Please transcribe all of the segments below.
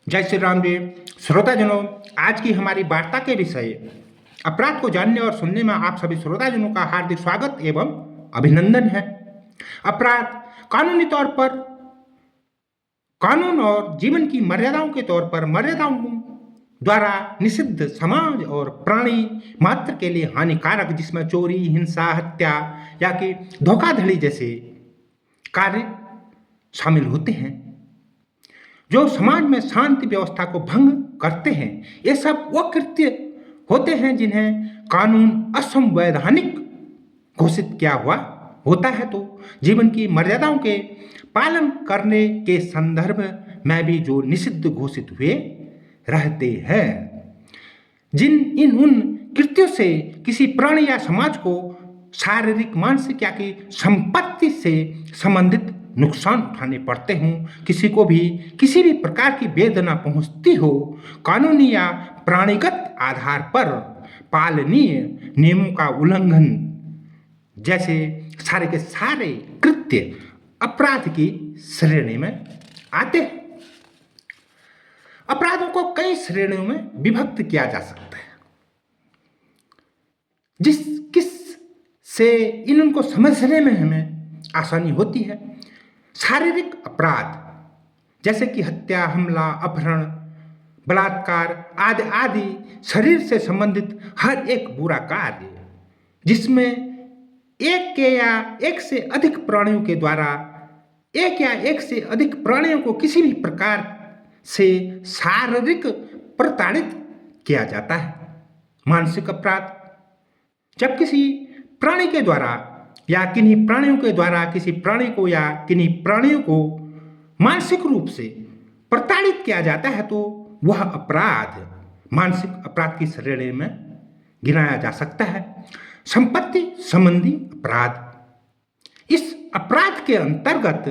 जय श्री राम जी। श्रोताजनों, आज की हमारी वार्ता के विषय अपराध को जानने और सुनने में आप सभी श्रोताजनों का हार्दिक स्वागत एवं अभिनंदन है। अपराध कानूनी तौर पर कानून और जीवन की मर्यादाओं के तौर पर मर्यादाओं द्वारा निषिद्ध समाज और प्राणी मात्र के लिए हानिकारक, जिसमें चोरी, हिंसा, हत्या या कि धोखाधड़ी जैसे कार्य शामिल होते हैं जो समाज में शांति व्यवस्था को भंग करते हैं। ये सब वो कृत्य होते हैं जिन्हें कानून असंवैधानिक घोषित किया हुआ होता है, तो जीवन की मर्यादाओं के पालन करने के संदर्भ में भी जो निषिद्ध घोषित हुए रहते हैं। उन कृत्यों से किसी प्राणी या समाज को शारीरिक, मानसिक या कि संपत्ति से संबंधित नुकसान उठाने पड़ते हों, किसी को भी किसी भी प्रकार की वेदना पहुंचती हो, कानूनी या प्राणीगत आधार पर पालनीय नियमों का उल्लंघन जैसे सारे के सारे कृत्य अपराध की श्रेणी में आते हैं। अपराधों को कई श्रेणियों में विभक्त किया जा सकता है, किस से इनको समझने में हमें आसानी होती है। शारीरिक अपराध जैसे कि हत्या, हमला, अपहरण, बलात्कार आदि आदि शरीर से संबंधित हर एक बुरा कार्य जिसमें एक या एक से अधिक प्राणियों के द्वारा एक या एक से अधिक प्राणियों को किसी भी प्रकार से शारीरिक प्रताड़ित किया जाता है। मानसिक अपराध जब किसी प्राणी के द्वारा या किन्हीं प्राणियों के द्वारा किसी प्राणी को या किन्हीं प्राणियों को मानसिक रूप से प्रताड़ित किया जाता है, तो वह अपराध मानसिक अपराध की श्रेणी में गिनाया जा सकता है। संपत्ति संबंधी अपराध, इस अपराध के अंतर्गत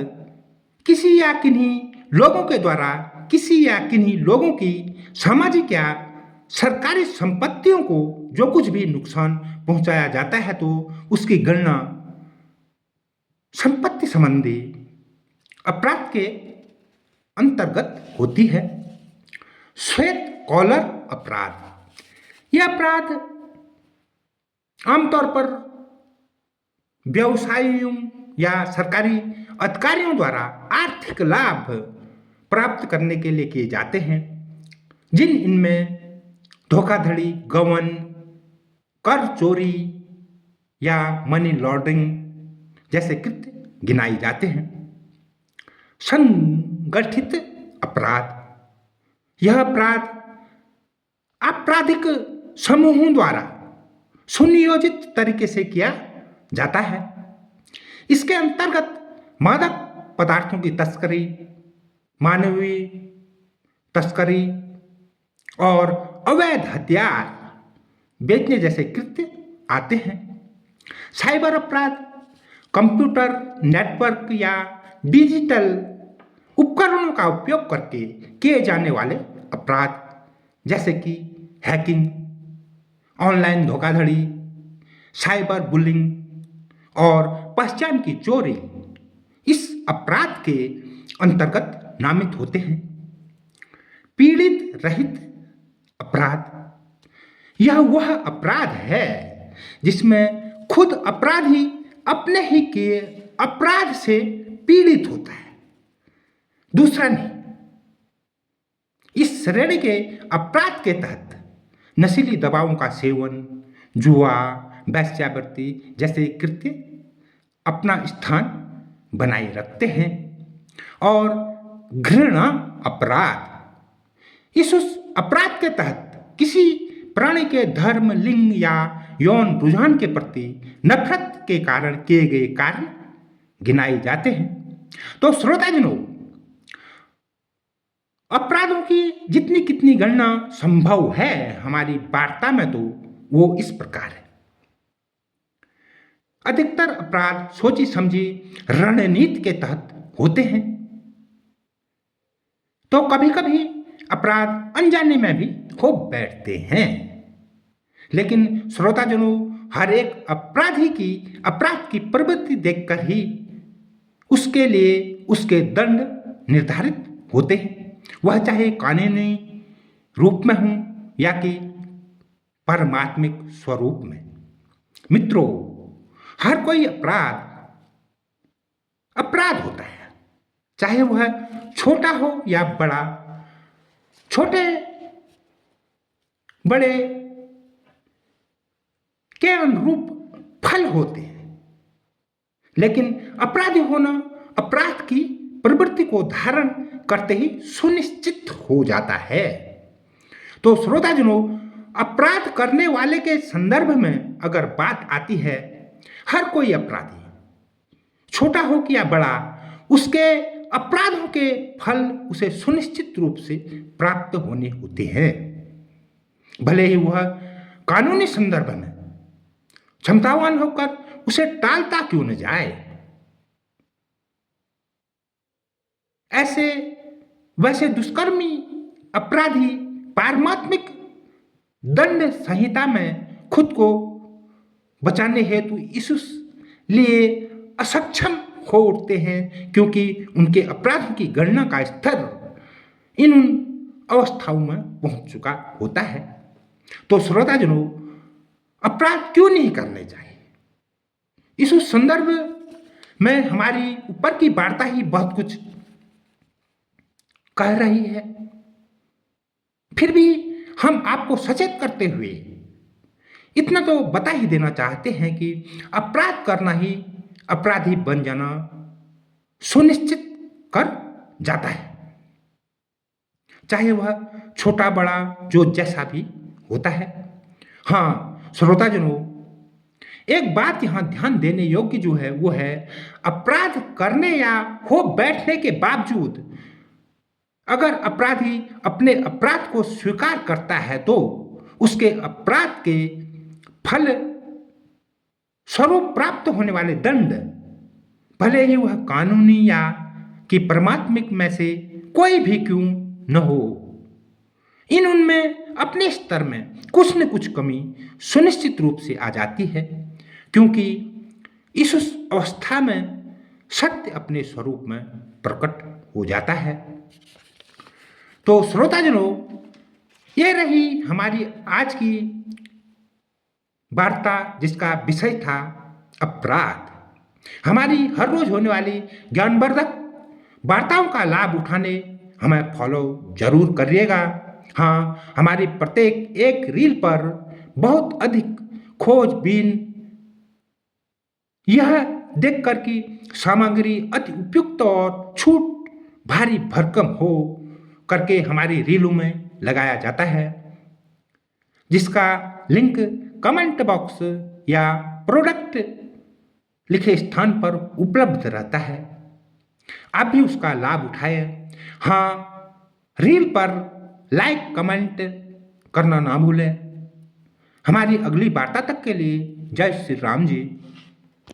किसी या किन्हीं लोगों के द्वारा किसी या किन्हीं लोगों की सामाजिक या सरकारी संपत्तियों को जो कुछ भी नुकसान पहुंचाया जाता है, तो उसकी गणना संपत्ति संबंधी अपराध के अंतर्गत होती है। श्वेत कॉलर अपराध, यह अपराध आमतौर पर व्यवसायियों या सरकारी अधिकारियों द्वारा आर्थिक लाभ प्राप्त करने के लिए किए जाते हैं, इनमें धोखाधड़ी, गबन, कर चोरी या मनी लॉन्ड्रिंग जैसे कृत्य गिनाए जाते हैं। संगठित अपराध, यह अपराध आपराधिक समूहों द्वारा सुनियोजित तरीके से किया जाता है। इसके अंतर्गत मादक पदार्थों की तस्करी, मानवीय तस्करी और अवैध हथियार बेचने जैसे कृत्य आते हैं। साइबर अपराध कंप्यूटर नेटवर्क या डिजिटल उपकरणों का उपयोग करके किए जाने वाले अपराध जैसे कि हैकिंग, ऑनलाइन धोखाधड़ी, साइबर बुलिंग और पहचान की चोरी इस अपराध के अंतर्गत नामित होते हैं। पीड़ित रहित अपराध, यह वह अपराध है जिसमें खुद अपराधी अपने ही किए अपराध से पीड़ित होता है, दूसरा नहीं। इस श्रेणी के अपराध के तहत नशीली दवाओं का सेवन, जुआ, वेश्यावृत्ति जैसे कृत्य अपना स्थान बनाए रखते हैं। और घृणा अपराध, उस अपराध के तहत किसी प्राणी के धर्म, लिंग या यौन रुझान के प्रति नफरत के कारण किए गए कार्य गिनाए जाते हैं। तो श्रोताजनों, अपराधों की जितनी कितनी गणना संभव है हमारी वार्ता में, तो वो इस प्रकार है। अधिकतर अपराध सोची समझी रणनीति के तहत होते हैं, तो कभी कभी अपराध अनजाने में भी हो बैठते हैं। लेकिन श्रोताजनों, हर एक अपराधी की अपराध की प्रवृत्ति देखकर ही उसके लिए उसके दंड निर्धारित होते हैं। वह चाहे कानूनी रूप में हो या कि परमात्मिक स्वरूप में। मित्रों, हर कोई अपराध अपराध होता है, चाहे वह छोटा हो या बड़ा। छोटे बड़े के अनुरूप फल होते हैं, लेकिन अपराधी होना अपराध की प्रवृत्ति को धारण करते ही सुनिश्चित हो जाता है। तो श्रोताजनों, अपराध करने वाले के संदर्भ में अगर बात आती है, हर कोई अपराधी छोटा हो कि या बड़ा, उसके अपराधों के फल उसे सुनिश्चित रूप से प्राप्त होने होते हैं, भले ही वह कानूनी संदर्भ में क्षमतावान होकर उसे टालता क्यों न जाए। ऐसे वैसे दुष्कर्मी अपराधी पारमात्मिक दंड संहिता में खुद को बचाने हेतु इसलिए असक्षम हो उठते हैं क्योंकि उनके अपराधों की गणना का स्तर इन अवस्थाओं में पहुंच चुका होता है। तो श्रोताजनों, अपराध क्यों नहीं करने चाहिए, इस संदर्भ में हमारी ऊपर की वार्ता ही बहुत कुछ कह रही है। फिर भी हम आपको सचेत करते हुए इतना तो बता ही देना चाहते हैं कि अपराध करना ही अपराधी बन जाना सुनिश्चित कर जाता है, चाहे वह छोटा बड़ा जो जैसा भी होता है। हाँ श्रोताजनों, एक बात यहाँ ध्यान देने योग्य जो है वो है, अपराध करने या हो बैठने के बावजूद अगर अपराधी अपने अपराध को स्वीकार करता है तो उसके अपराध के फल स्वरूप प्राप्त होने वाले दंड, भले ही वह कानूनी या कि परमात्मिक में से कोई भी क्यों न हो, उनमें अपने स्तर में कुछ न कुछ कमी सुनिश्चित रूप से आ जाती है, क्योंकि इस अवस्था में सत्य अपने स्वरूप में प्रकट हो जाता है। तो श्रोताजनों, ये रही हमारी आज की वार्ता जिसका विषय था अपराध। हमारी हर रोज होने वाली ज्ञानवर्धक वार्ताओं का लाभ उठाने हमें फॉलो जरूर करिएगा। हाँ, हमारी प्रत्येक एक रील पर बहुत अधिक खोजबीन यह देखकर कि सामग्री अति उपयुक्त और छूट भारी भरकम हो करके हमारी रीलों में लगाया जाता है, जिसका लिंक कमेंट बॉक्स या प्रोडक्ट लिखे स्थान पर उपलब्ध रहता है। आप भी उसका लाभ उठाएं। हाँ, रील पर लाइक कमेंट करना ना भूलें। हमारी अगली वार्ता तक के लिए जय श्री राम जी।